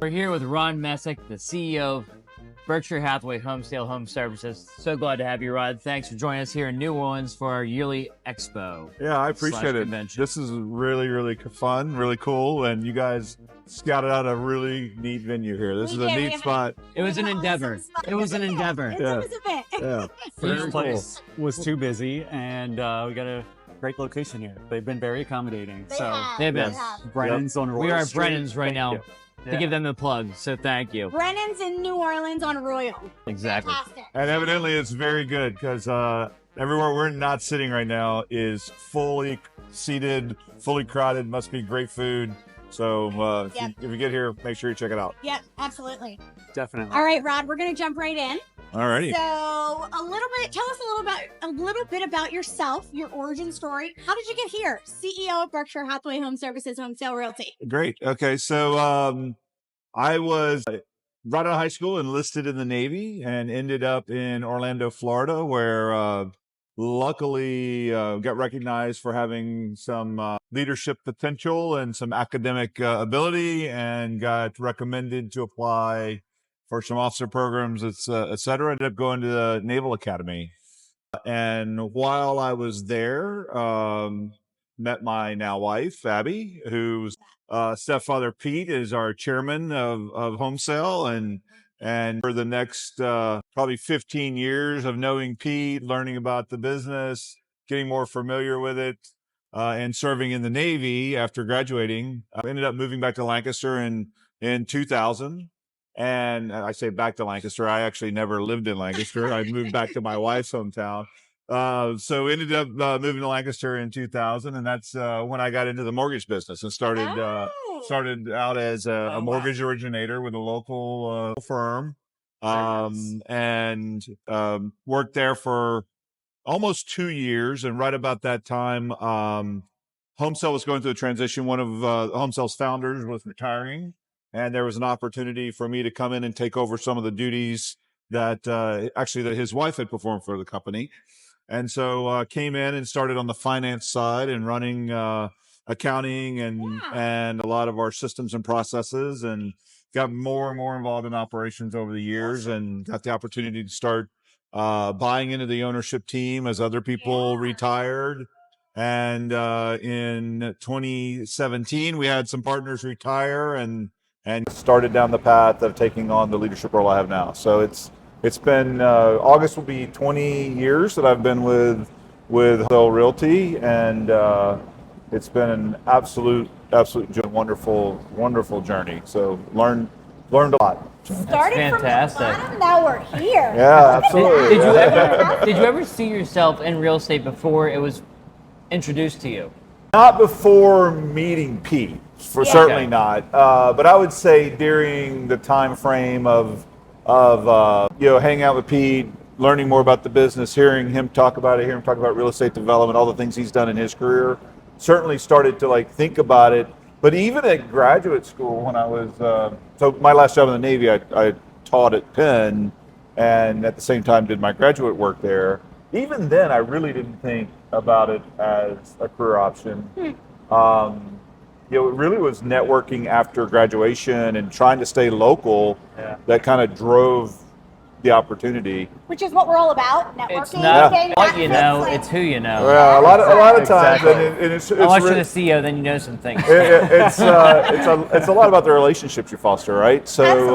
We're here with Rod Messick, the CEO of Berkshire Hathaway Homesale Homeservices. So glad to have you, Rod. Thanks for joining us here in New Orleans for our yearly expo. Yeah, I appreciate it. Convention. This is really fun, really cool, and you guys scouted out a really neat venue here. This is a neat spot. It was an endeavor. It was an endeavor. Yeah. Yeah. This Very place was too busy, and we got a great location here. They've been very accommodating. They've been. Brennan's on Royal We are at Street. Brennan's right now you. to give them a plug, so thank you. Brennan's in New Orleans on Royal. Exactly. Fantastic. And evidently it's very good because everywhere we're not sitting right now is fully seated, fully crowded, must be great food. So if you get here, make sure you check it out. Yep, absolutely. Definitely. All right, Rod, we're going to jump right in. Alrighty. So, tell us a little bit about yourself, your origin story. How did you get here? CEO of Berkshire Hathaway Homeservices, Homesale Realty. Great. Okay, so I was right out of high school, enlisted in the Navy, and ended up in Orlando, Florida, where luckily got recognized for having some leadership potential and some academic ability, and got recommended to apply for some officer programs, et cetera. Ended up going to the Naval Academy. And while I was there, met my now wife, Abby, whose stepfather, Pete, is our chairman of Homesale. And for the next probably 15 years of knowing Pete, learning about the business, getting more familiar with it, and serving in the Navy after graduating, I ended up moving back to Lancaster in 2000. And I say back to Lancaster. I actually never lived in Lancaster. I moved back to my wife's hometown. So ended up moving to Lancaster in 2000. And that's when I got into the mortgage business and started out as a mortgage originator with a local firm. And worked there for almost 2 years. And right about that time, Homesale was going through a transition. One of Homesale's founders was retiring. And there was an opportunity for me to come in and take over some of the duties that his wife had performed for the company. And so came in and started on the finance side and running accounting and a lot of our systems and processes, and got more and more involved in operations over the years, and got the opportunity to start buying into the ownership team as other people retired. And in 2017, we had some partners retire and started down the path of taking on the leadership role I have now. So it's been August will be 20 years that I've been with Homesale Realty, and it's been an absolute wonderful journey. So learned a lot. Started from the fantastic. bottom, now we're here. Yeah, absolutely. Did you ever see yourself in real estate before it was introduced to you? Not before meeting Pete, certainly not. But I would say during the time frame of hanging out with Pete, learning more about the business, hearing him talk about real estate development, all the things he's done in his career, certainly started to think about it. But even at graduate school, when I was so my last job in the Navy, I taught at Penn, and at the same time did my graduate work there. Even then, I really didn't think about it as a career option. It really was networking after graduation and trying to stay local that kind of drove the opportunity. Which is what we're all about, networking. It's not getting what back you to know, like- it's who you know. Yeah, a lot of times, Exactly. and it's Unless you're really- the CEO, then you know some things. it's a lot about the relationships you foster, right? So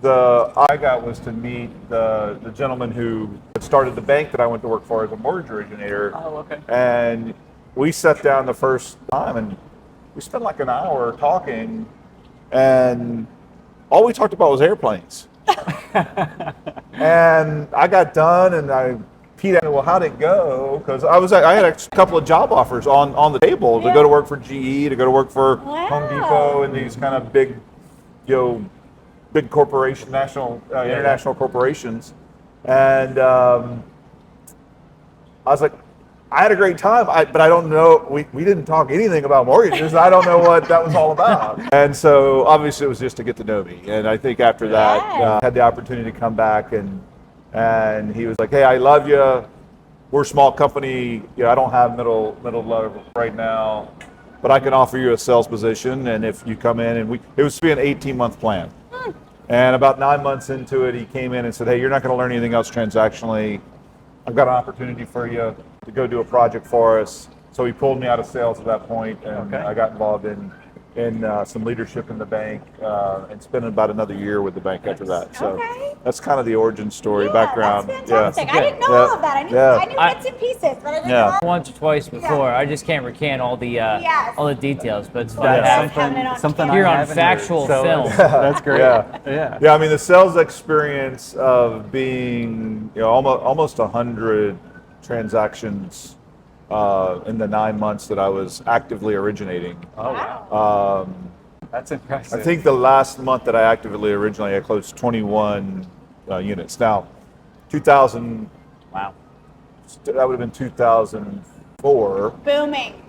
I got was to meet the gentleman who had started the bank that I went to work for as a mortgage originator. Oh, okay. And we sat down the first time and we spent like an hour talking, and all we talked about was airplanes. And I got done, and Pete asked me, well, how'd it go? Because I had a couple of job offers on the table to go to work for GE, to go to work for Home Depot, and these kind of big corporation, international corporations. And I was like, I had a great time, but I don't know, we didn't talk anything about mortgages. I don't know what that was all about. And so obviously it was just to get to know me. And I think after that, had the opportunity to come back, and he was like, hey, I love you. We're a small company. I don't have middle level right now. but I can offer you a sales position. And if you come in, and it was to be an 18-month plan. And about 9 months into it, he came in and said, hey, you're not going to learn anything else transactionally. I've got an opportunity for you to go do a project for us. So he pulled me out of sales at that point, and I got involved in some leadership in the bank, and spent about another year with the bank after that. So that's kind of the origin story, background. That's fantastic. I didn't know all of that. I knew bits and pieces, but I didn't know all. Once or twice before. I just can't recant all the details, but it's fun to have something here I on factual film. That's great. Yeah. I mean, the sales experience of being almost 100 transactions in the 9 months that I was actively originating. Oh wow. That's impressive. I think the last month that I actively originated, I closed 21 units. Now, 2000. Wow. That would have been 2004. Booming.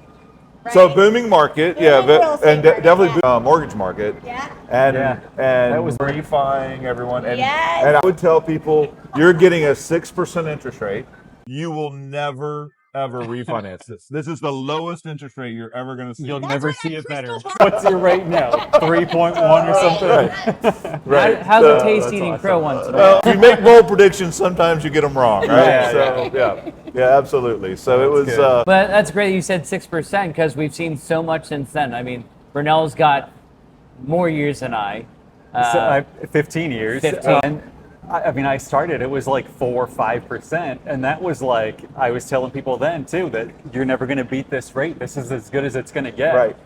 Right? So booming market, Booming real estate and market, definitely mortgage market. Yeah. And that was refining everyone. And, Yes. and I would tell people, you're getting a 6% interest rate. You will never ever refinance this. This is the lowest interest rate you're ever going to see. You'll never see it better. crystal What's your rate now? 3.1 or something? Right. How's the taste eating crow one today? Well, if you make bold predictions, sometimes you get them wrong, right? Yeah, Yeah, absolutely. So it was. But that's great you said 6% because we've seen so much since then. I mean, Brunel's got more years than I. 15 years. 15. And I mean, I started, it was like 4 or 5%. And that was like, I was telling people then too, that you're never going to beat this rate. This is as good as it's going to get. Right.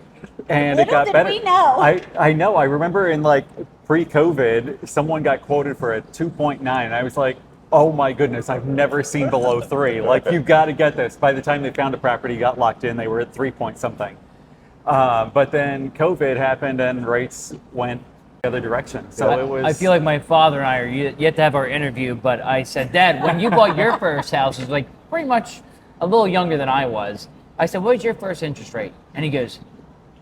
And Little it got did better. we know. I know. I remember in like pre-COVID, someone got quoted for a 2.9. And I was like, oh my goodness, I've never seen below 3. Like, you've got to get this. By the time they found a property, got locked in, they were at 3 point something. But then COVID happened and rates went the other direction. So it was. I feel like my father and I are yet to have our interview, but I said, Dad, when you bought your first house, it was like pretty much a little younger than I was. I said, what was your first interest rate? And he goes,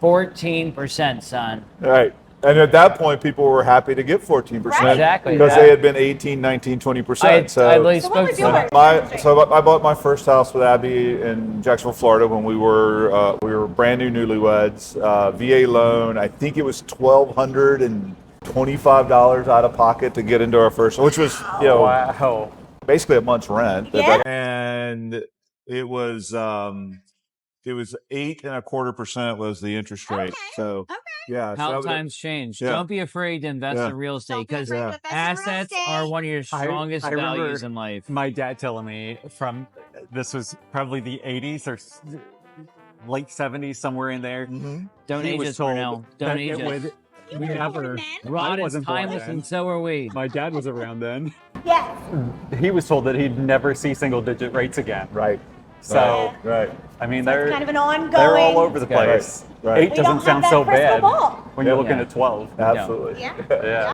14%, son. Right. And at that point, people were happy to get 14%. Right. Exactly. Because they had been 18, 19, 20%. I So spoke what to was your him. first? I bought my first house with Abby in Jacksonville, Florida, when we were brand new newlyweds. VA loan. I think it was $1,225 out of pocket to get into our first, which was Wow. basically a month's rent. Yeah. And it was 8.25% was the interest rate. Okay. So Okay. yeah. How so times change. Yeah. Don't be afraid to invest Yeah. in real estate Don't be because afraid to invest in real assets estate. are one of your strongest I remember values in life. My dad telling me this was probably the 80s or late 70s, somewhere in there. Don't He age was us, told Brunel. Don't that age it us. would- You we were never. born then. Rod I is wasn't born timeless then. and so are we. My dad was around then. Yes. He was told that he'd never see single-digit rates again. Right. So, Right. I mean, It's kind of an ongoing. they're all over the place. Right. 8 We doesn't don't have sound that so crystal bad ball. when you're Yeah. looking at 12. Absolutely. Yeah. Yeah.